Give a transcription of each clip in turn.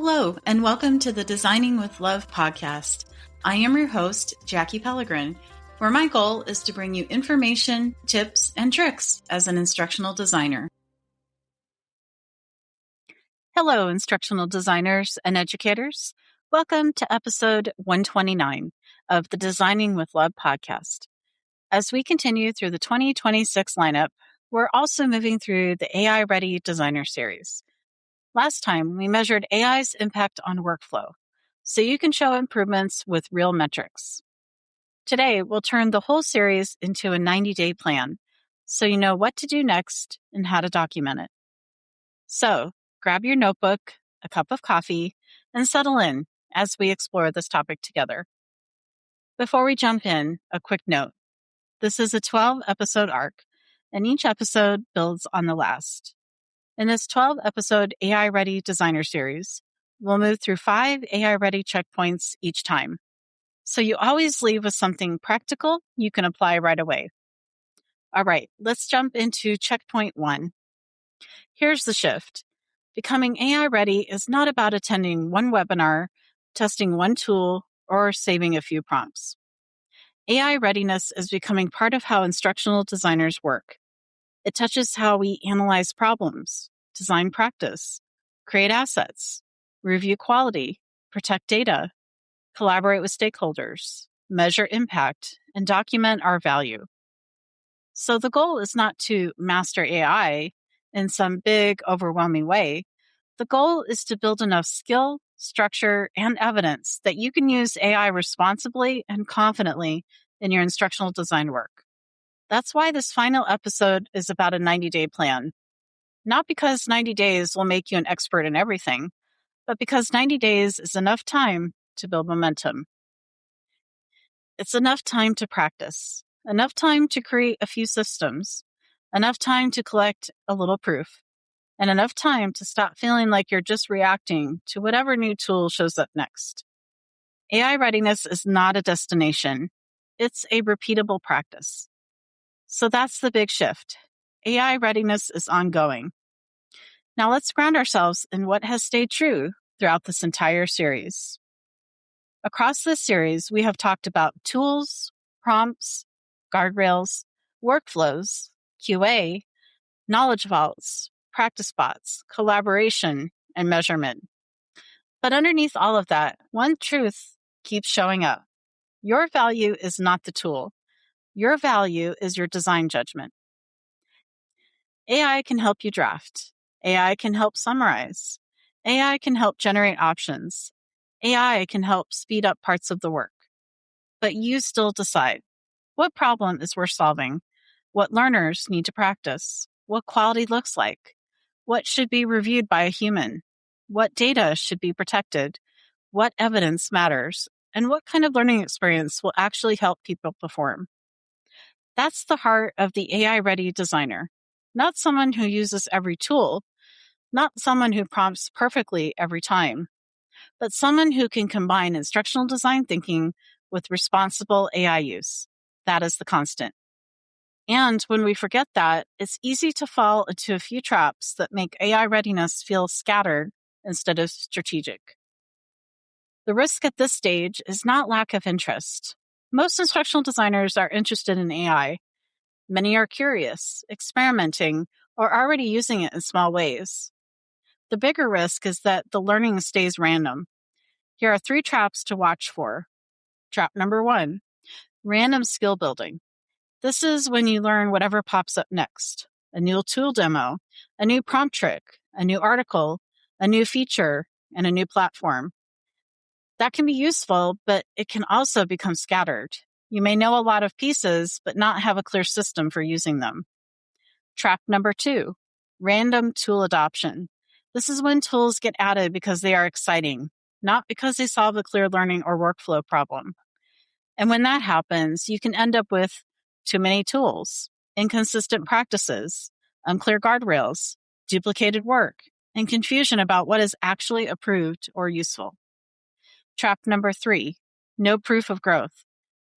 Hello, and welcome to the Designing with Love podcast. I am your host, Jackie Pellegrin, where my goal is to bring you information, tips, and tricks as an instructional designer. Hello, instructional designers and educators. Welcome to episode 129 of the Designing with Love podcast. As we continue through the 2026 lineup, we're also moving through the AI Ready Designer Series. Last time, we measured AI's impact on workflow, so you can show improvements with real metrics. Today, we'll turn the whole series into a 90-day plan, so you know what to do next and how to document it. So, grab your notebook, a cup of coffee, and settle in as we explore this topic together. Before we jump in, a quick note. This is a 12-episode arc, and each episode builds on the last. In this 12-episode AI Ready Designer Series, we'll move through 5 AI Ready checkpoints each time. So you always leave with something practical you can apply right away. All right, let's jump into checkpoint 1. Here's the shift. Becoming AI Ready is not about attending one webinar, testing one tool, or saving a few prompts. AI readiness is becoming part of how instructional designers work. It touches how we analyze problems, design practice, create assets, review quality, protect data, collaborate with stakeholders, measure impact, and document our value. So the goal is not to master AI in some big, overwhelming way. The goal is to build enough skill, structure, and evidence that you can use AI responsibly and confidently in your instructional design work. That's why this final episode is about a 90-day plan. Not because 90 days will make you an expert in everything, but because 90 days is enough time to build momentum. It's enough time to practice, enough time to create a few systems, enough time to collect a little proof, and enough time to stop feeling like you're just reacting to whatever new tool shows up next. AI readiness is not a destination. It's a repeatable practice. So that's the big shift. AI readiness is ongoing. Now let's ground ourselves in what has stayed true throughout this entire series. Across this series, we have talked about tools, prompts, guardrails, workflows, QA, knowledge vaults, practice bots, collaboration, and measurement. But underneath all of that, one truth keeps showing up. Your value is not the tool. Your value is your design judgment. AI can help you draft. AI can help summarize. AI can help generate options. AI can help speed up parts of the work. But you still decide what problem is worth solving, what learners need to practice, what quality looks like, what should be reviewed by a human, what data should be protected, what evidence matters, and what kind of learning experience will actually help people perform. That's the heart of the AI-ready designer. Not someone who uses every tool, not someone who prompts perfectly every time, but someone who can combine instructional design thinking with responsible AI use. That is the constant. And when we forget that, it's easy to fall into a few traps that make AI readiness feel scattered instead of strategic. The risk at this stage is not lack of interest. Most instructional designers are interested in AI. Many are curious, experimenting, or already using it in small ways. The bigger risk is that the learning stays random. Here are 3 traps to watch for. Trap number 1, random skill building. This is when you learn whatever pops up next. A new tool demo, a new prompt trick, a new article, a new feature, and a new platform. That can be useful, but it can also become scattered. You may know a lot of pieces, but not have a clear system for using them. Trap number 2, random tool adoption. This is when tools get added because they are exciting, not because they solve a clear learning or workflow problem. And when that happens, you can end up with too many tools, inconsistent practices, unclear guardrails, duplicated work, and confusion about what is actually approved or useful. Trap number 3, no proof of growth.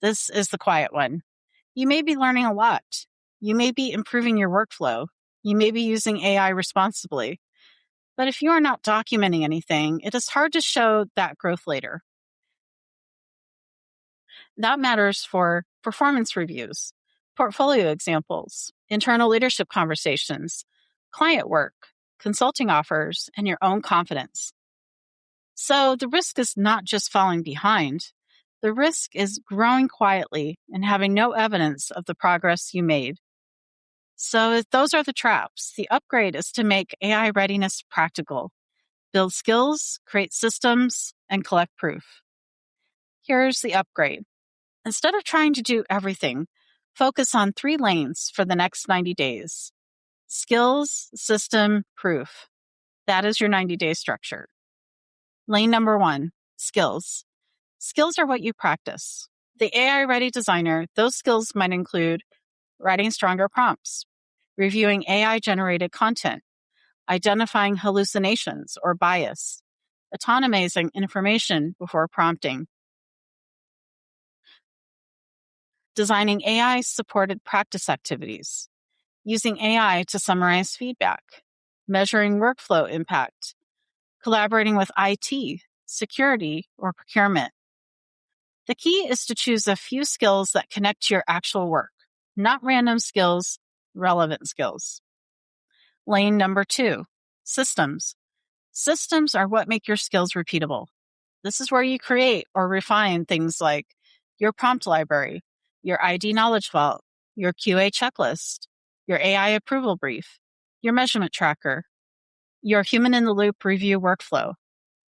This is the quiet one. You may be learning a lot. You may be improving your workflow. You may be using AI responsibly. But if you are not documenting anything, it is hard to show that growth later. That matters for performance reviews, portfolio examples, internal leadership conversations, client work, consulting offers, and your own confidence. So the risk is not just falling behind. The risk is growing quietly and having no evidence of the progress you made. So if those are the traps. The upgrade is to make AI readiness practical, build skills, create systems, and collect proof. Here's the upgrade. Instead of trying to do everything, focus on 3 lanes for the next 90 days. Skills, system, proof. That is your 90-day structure. Lane number 1, skills. Skills are what you practice. The AI-ready designer, those skills might include writing stronger prompts, reviewing AI-generated content, identifying hallucinations or bias, autonomizing information before prompting, designing AI-supported practice activities, using AI to summarize feedback, measuring workflow impact, collaborating with IT, security, or procurement. The key is to choose a few skills that connect to your actual work, not random skills, relevant skills. Lane number 2, systems. Systems are what make your skills repeatable. This is where you create or refine things like your prompt library, your ID knowledge vault, your QA checklist, your AI approval brief, your measurement tracker, your human-in-the-loop review workflow,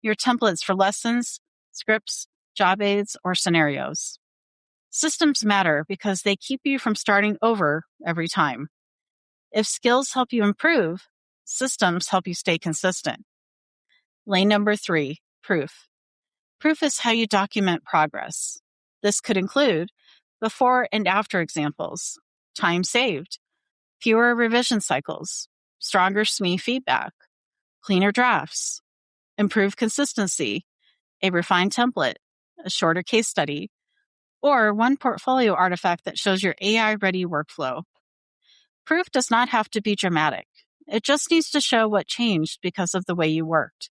your templates for lessons, scripts, job aids, or scenarios. Systems matter because they keep you from starting over every time. If skills help you improve, systems help you stay consistent. Lane number 3, proof. Proof is how you document progress. This could include before and after examples, time saved, fewer revision cycles, stronger SME feedback, cleaner drafts, improved consistency, a refined template, a shorter case study, or one portfolio artifact that shows your AI-ready workflow. Proof does not have to be dramatic. It just needs to show what changed because of the way you worked.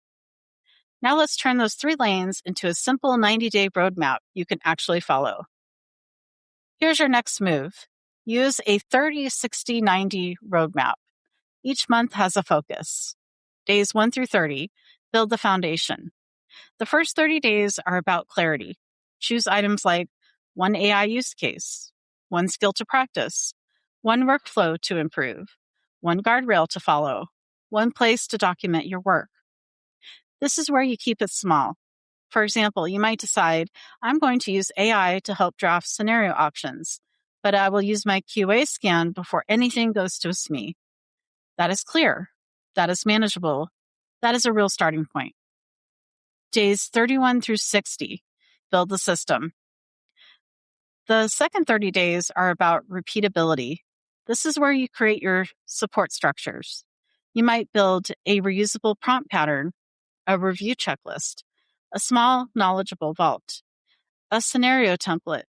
Now let's turn those 3 lanes into a simple 90-day roadmap you can actually follow. Here's your next move. Use a 30-60-90 roadmap. Each month has a focus. Days 1 through 30 build the foundation. The first 30 days are about clarity. Choose items like 1 AI use case, 1 skill to practice, 1 workflow to improve, 1 guardrail to follow, 1 place to document your work. This is where you keep it small. For example, you might decide, I'm going to use AI to help draft scenario options, but I will use my QA scan before anything goes to a SME. That is clear. That is manageable. That is a real starting point. Days 31 through 60, build the system. The second 30 days are about repeatability. This is where you create your support structures. You might build a reusable prompt pattern, a review checklist, a small knowledgeable vault, a scenario template,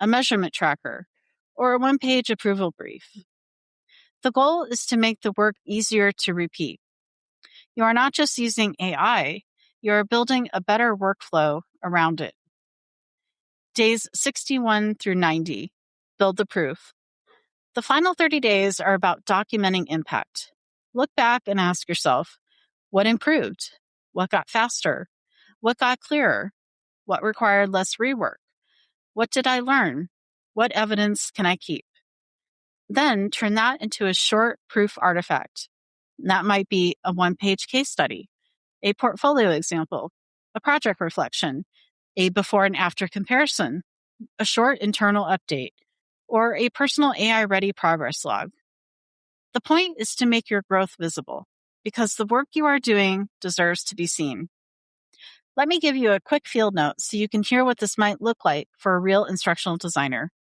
a measurement tracker, or a 1-page approval brief. The goal is to make the work easier to repeat. You are not just using AI, you are building a better workflow around it. Days 61 through 90, build the proof. The final 30 days are about documenting impact. Look back and ask yourself, what improved? What got faster? What got clearer? What required less rework? What did I learn? What evidence can I keep? Then turn that into a short proof artifact. That might be a 1-page case study, a portfolio example, a project reflection, a before and after comparison, a short internal update, or a personal AI-ready progress log. The point is to make your growth visible, because the work you are doing deserves to be seen. Let me give you a quick field note so you can hear what this might look like for a real instructional designer.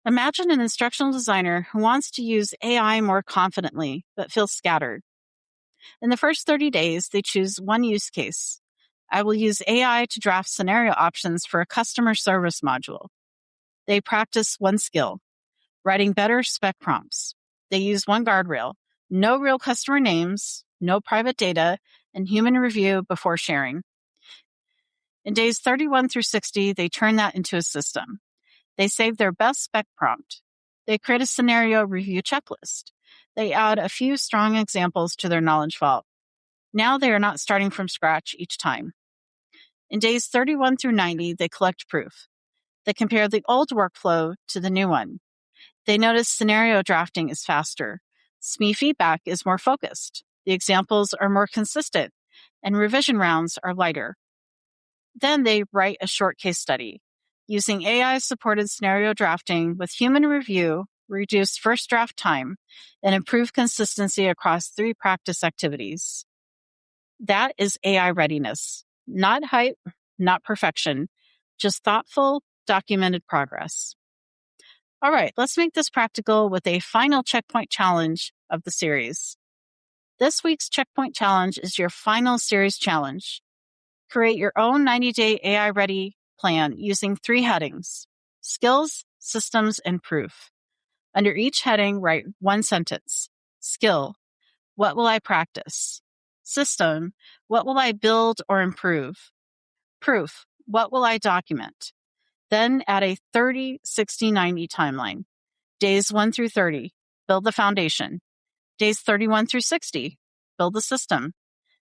Imagine an instructional designer who wants to use AI more confidently, but feels scattered. In the first 30 days, they choose 1 use case. I will use AI to draft scenario options for a customer service module. They practice 1 skill, writing better spec prompts. They use 1 guardrail, No real customer names, no private data, and human review before sharing. In days 31 through 60, they turn that into a system. They save their best spec prompt. They create a scenario review checklist. They add a few strong examples to their knowledge vault. Now they are not starting from scratch each time. In days 31 through 90, they collect proof. They compare the old workflow to the new one. They notice scenario drafting is faster. SME feedback is more focused. The examples are more consistent, and revision rounds are lighter. Then they write a short case study. Using AI-supported scenario drafting with human review, reduce first draft time, and improve consistency across 3 practice activities. That is AI readiness. Not hype, not perfection, just thoughtful, documented progress. All right, let's make this practical with a final checkpoint challenge of the series. This week's checkpoint challenge is your final series challenge. Create your own 90-day AI-ready plan using 3 headings: skills, systems, and proof. Under each heading, write 1 sentence. Skill: what will I practice? System: what will I build or improve? Proof: what will I document? Then add a 30, 60, 90 timeline. Days 1 through 30, build the foundation. Days 31 through 60, build the system.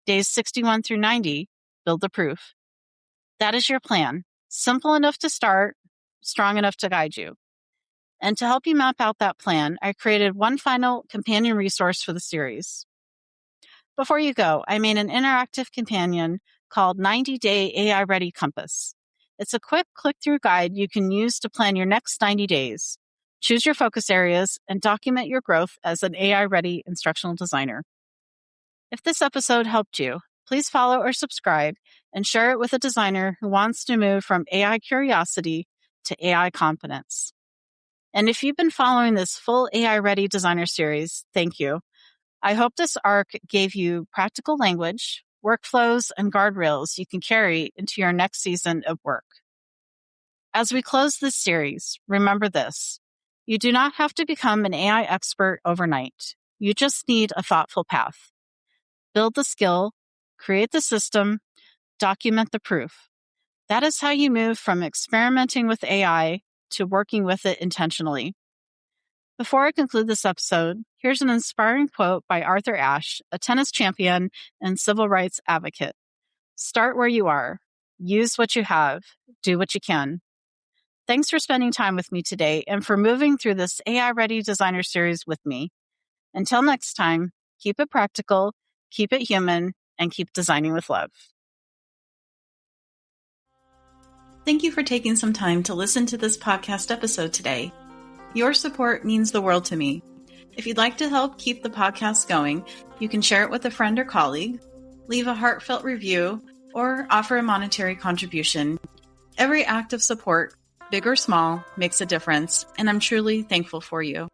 Days 61 through 90, build the proof. That is your plan. Simple enough to start, strong enough to guide you. And to help you map out that plan, I created one final companion resource for the series. Before you go, I made an interactive companion called 90-Day AI Ready Compass. It's a quick click-through guide you can use to plan your next 90 days. Choose your focus areas and document your growth as an AI-ready instructional designer. If this episode helped you, please follow or subscribe and share it with a designer who wants to move from AI curiosity to AI confidence. And if you've been following this full AI-ready designer series, thank you. I hope this arc gave you practical language, workflows, and guardrails you can carry into your next season of work. As we close this series, remember this: you do not have to become an AI expert overnight. You just need a thoughtful path. Build the skill, create the system, document the proof. That is how you move from experimenting with AI to working with it intentionally. Before I conclude this episode, here's an inspiring quote by Arthur Ashe, a tennis champion and civil rights advocate. Start where you are. Use what you have. Do what you can. Thanks for spending time with me today and for moving through this AI-ready designer series with me. Until next time, keep it practical, keep it human, and keep designing with love. Thank you for taking some time to listen to this podcast episode today. Your support means the world to me. If you'd like to help keep the podcast going, you can share it with a friend or colleague, leave a heartfelt review, or offer a monetary contribution. Every act of support, big or small, makes a difference, and I'm truly thankful for you.